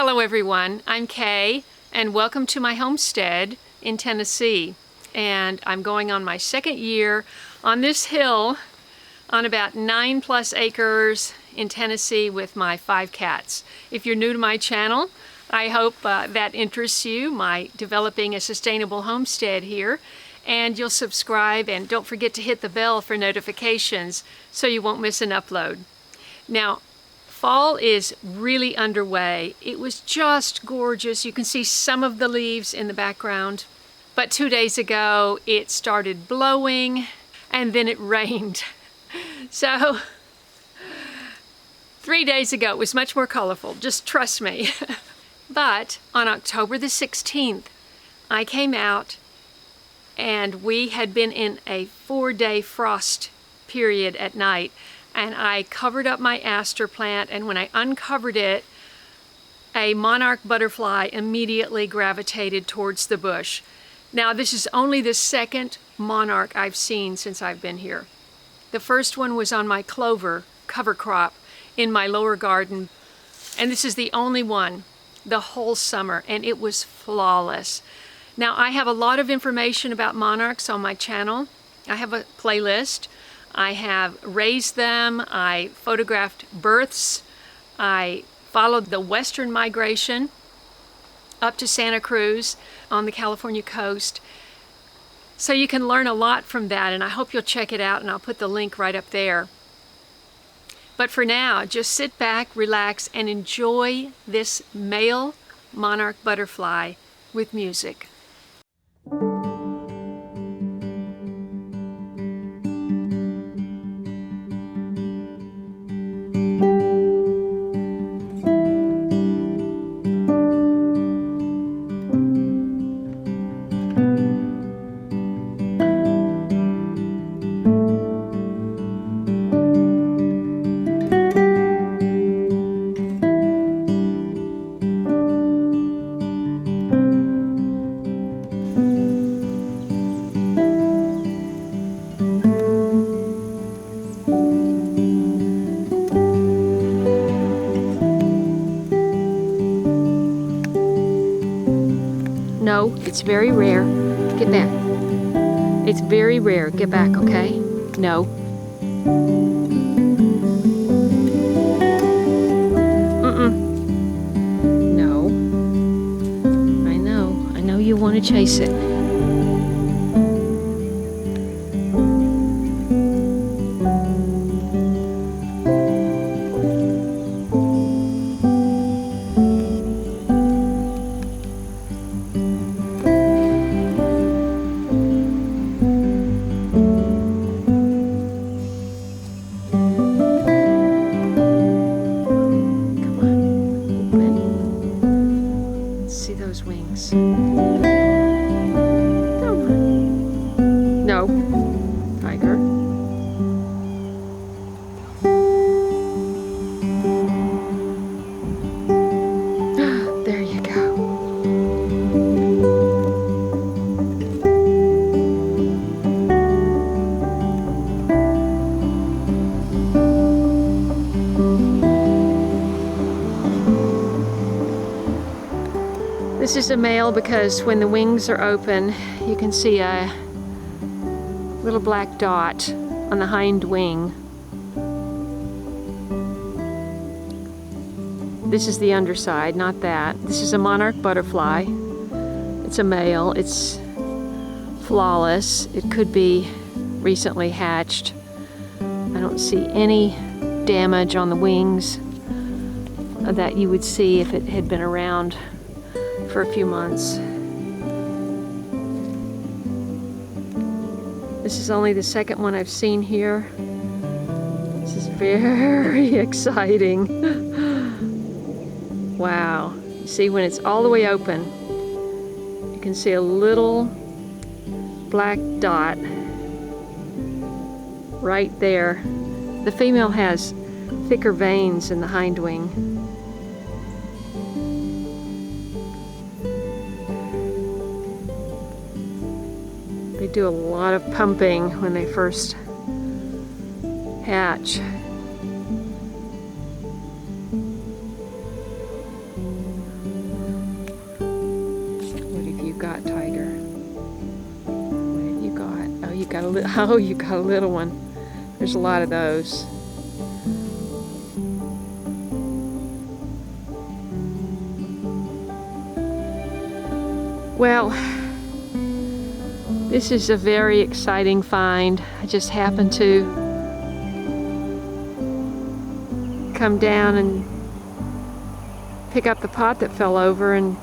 Hello everyone, I'm Kaye and welcome to my homestead in Tennessee. And I'm going on my second year on this hill on about 9+ acres in Tennessee with my 5 cats. If you're new to my channel, I hope that interests you, my developing a sustainable homestead here. And you'll subscribe and don't forget to hit the bell for notifications so you won't miss an upload. Now, fall is really underway. It was just gorgeous. You can see some of the leaves in the background. But 2 days ago, it started blowing and then it rained. So 3 days ago, it was much more colorful. Just trust me. But on October the 16th, I came out and we had been in a 4-day frost period at night. And I covered up my aster plant, and when I uncovered it, a monarch butterfly immediately gravitated towards the bush. Now, this is only the second monarch I've seen since I've been here. The first one was on my clover cover crop in my lower garden, and this is the only one the whole summer, and it was flawless. Now, I have a lot of information about monarchs on my channel. I have a playlist. I have raised them, I photographed births, I followed the western migration up to Santa Cruz on the California coast. So you can learn a lot from that, and I hope you'll check it out, and I'll put the link right up there. But for now, just sit back, relax, and enjoy this male monarch butterfly with music. No, it's very rare. Get back. It's very rare. Get back, okay? No. No. I know you want to chase it. Wings. Come on. No. Tiger. There you go. This is a male because when the wings are open, you can see a little black dot on the hind wing. This is the underside, not that. This is a monarch butterfly. It's a male. It's flawless. It could be recently hatched. I don't see any damage on the wings that you would see if it had been around for a few months. This is only the second one I've seen here. This is very exciting. Wow. You see, when it's all the way open, you can see a little black dot right there. The female has thicker veins in the hind wing. They do a lot of pumping when they first hatch. got a oh, you got a little one. There's a lot of those. Well, this is a very exciting find. I just happened to come down and pick up the pot that fell over, and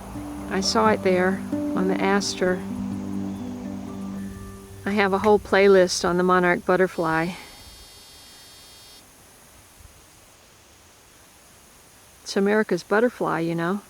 I saw it there on the aster. I have a whole playlist on the monarch butterfly. It's America's butterfly, you know.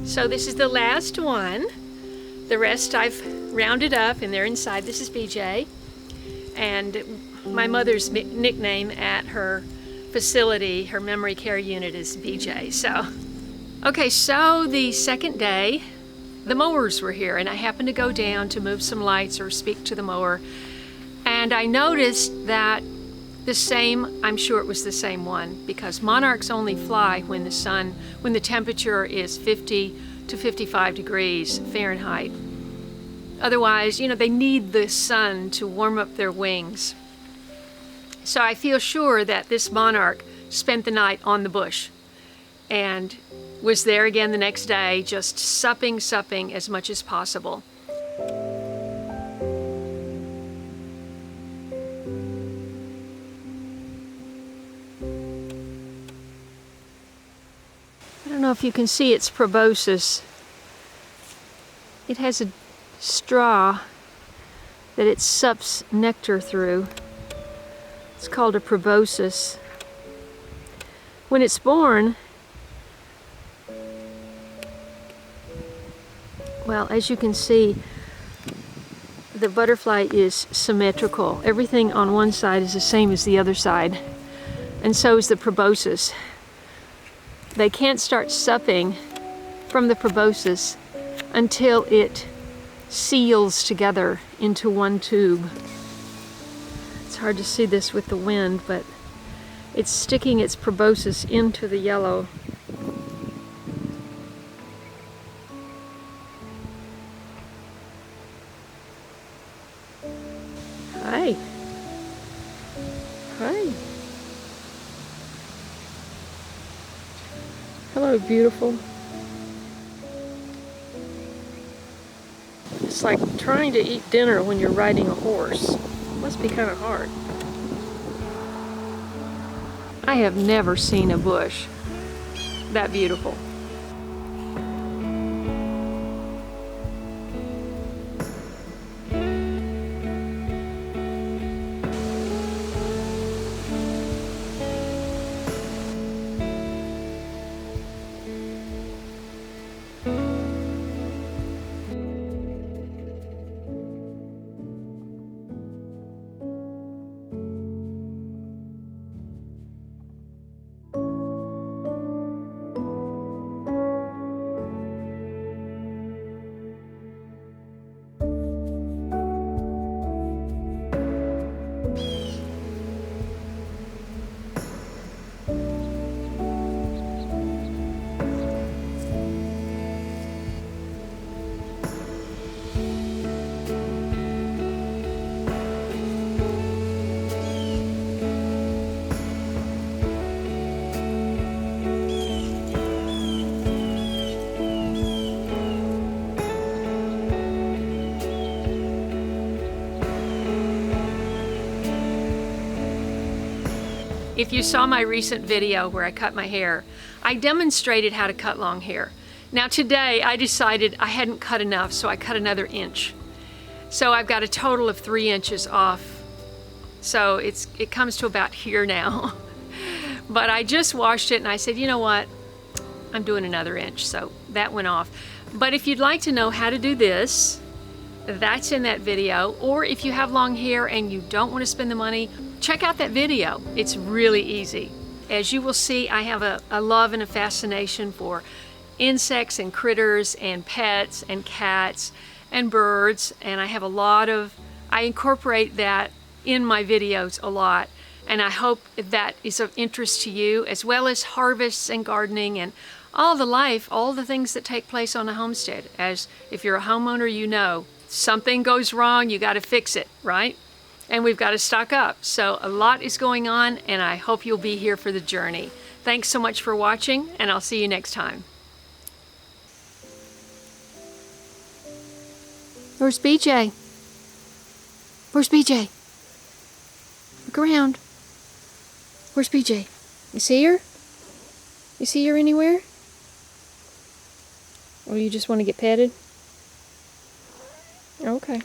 So this is the last one. The rest I've rounded up and they're inside. This is BJ. And my mother's nickname at her facility, her memory care unit, is BJ. So, okay, so the second day, the mowers were here and I happened to go down to move some lights or speak to the mower. And I noticed that the same, I'm sure it was the same one, because monarchs only fly when the temperature is 50 to 55 degrees Fahrenheit. Otherwise, you know, they need the sun to warm up their wings. So I feel sure that this monarch spent the night on the bush and was there again the next day, just supping as much as possible. I don't know if you can see its proboscis. It has a straw that it sups nectar through. It's called a proboscis. When it's born, well, as you can see, the butterfly is symmetrical. Everything on one side is the same as the other side, and so is the proboscis. they can't start supping from the proboscis until it seals together into one tube. It's hard to see this with the wind, but it's sticking its proboscis into the yellow. Hi. Hi. Hello, beautiful. It's like trying to eat dinner when you're riding a horse. It must be kind of hard. I have never seen a bush that beautiful. If you saw my recent video where I cut my hair, I demonstrated how to cut long hair. Now today I decided I hadn't cut enough, so I cut another inch. So I've got a total of 3 inches off. So it comes to about here now. But I just washed it and I said, you know what? I'm doing another inch, so that went off. But if you'd like to know how to do this, that's in that video. Or if you have long hair and you don't want to spend the money, check out that video. It's really easy. As you will see, I have a love and a fascination for insects and critters and pets and cats and birds, and I incorporate that in my videos a lot, and I hope that is of interest to you, as well as harvests and gardening and all the things that take place on a homestead. As if you're a homeowner, you know, something goes wrong, you got to fix it, right? And we've got to stock up. So a lot is going on, and I hope you'll be here for the journey. Thanks so much for watching, and I'll see you next time. Where's BJ? Where's BJ? Look around. Where's BJ? You see her? You see her anywhere? Or you just want to get petted? Okay.